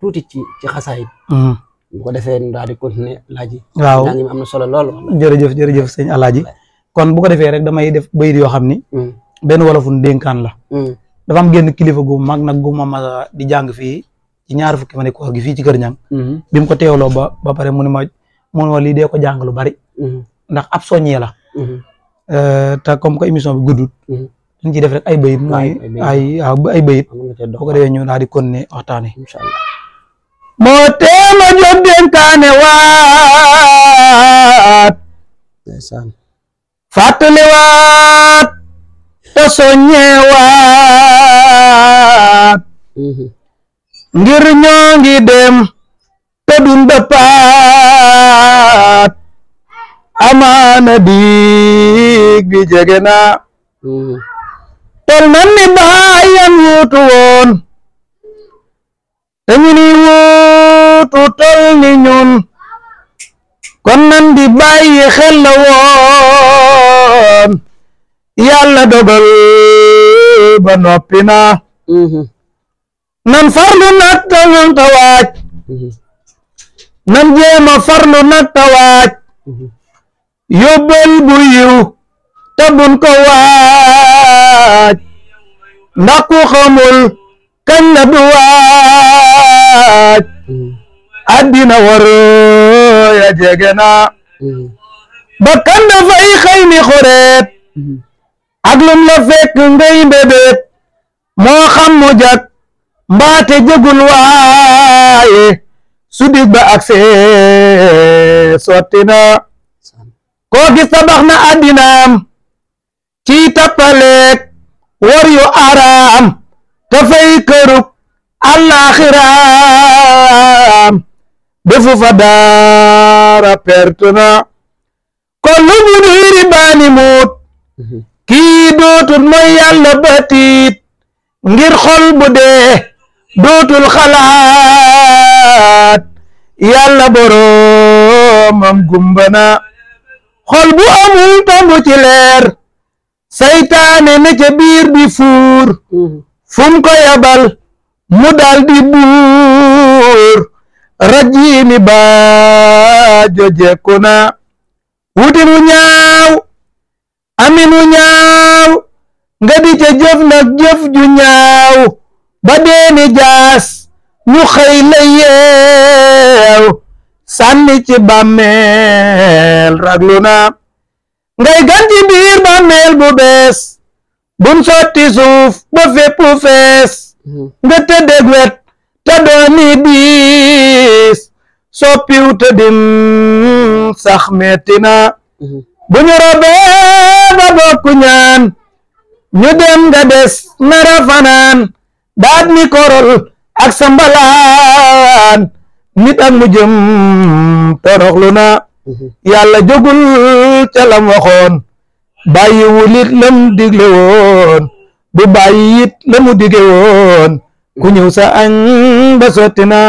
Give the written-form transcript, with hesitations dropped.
tuuti ci xasaayid bu ko defee ñu daal di continuer laaj yi. waaw njàng mi am na solo lool. jërëjëf sëñ Alaaji kon bu ko defee rek damay def bayit yoo xam ni benn wolofun dénkaan la dafa am génn kilifa gu mag nag gu ma masa di jàng fii ci ñaar fukki fan koor gi fii ci kër ñang bi mu ko teewloo ba pare mu ne ma lii dee ko jàng lu bari ndax ab soññee la te comme que émission bi guddut dañ ciy def rek ay bayit mooy ay bayit bu ko defee ñu daal di continuer waxtaane inshallah moo teema jóg dénkaane waat ndeysaan fàttali waat te soññee waat ngir ñoo ngi dem te dun dëppaat amaana dig bi jege na tol nan ni bàyyan wuutu woon te ñu ni wuutu tol ni ñun kon nan di bàyyi xel la woon yàlla dogal ba noppi na nan farlu nag ta waaj nan jéema farlu nag ta waaj yóbbal bu yiw te bun ko waaj ndax ku xamul kañ la du waaj addina war ya jege na bakkan dafay xëy ni xoreet ak lum la fekk ngay mbébét moo xam mu jag mbaate jëgul waaye su dig ba ak see sotti na koo gis tabax na addinaam ci tappaleek war yu araam te fay këruk àllaaxiraam defu fa daara perte na kon lu mu niiri baani muut kii dootut mooy yàlla batiit ngir xol bu dee dootul xalaat yàlla boroomam gumbana xol bu amul tombu ci leer saytaane ne ca biir di fuur fum ko yabal mu dal di buur rajiini baajo jekku na wutin wu ñaaw amin wu ñaaw nga di ca jëf nag jëf ju ñaaw ba deeni jaas ñu xëy la yeew sànni ci bàmmeel raglu na ngay gan ci biir bàmmeel bu bees bun sotti suuf ba fépp fees nga tëddeg wet te dooni diis soppiw te dim sax metti na bu ñu robee ba bokku ñaan ñu dem nga des nara fanaan daat mi korol ak sambalaan nit ak mu jëm toroxlu na yàlla jógul ca lam waxoon bàyyiwul it lam digle woon bu bàyyi it la mu dige woon ku ñëw sa añ ba sotti na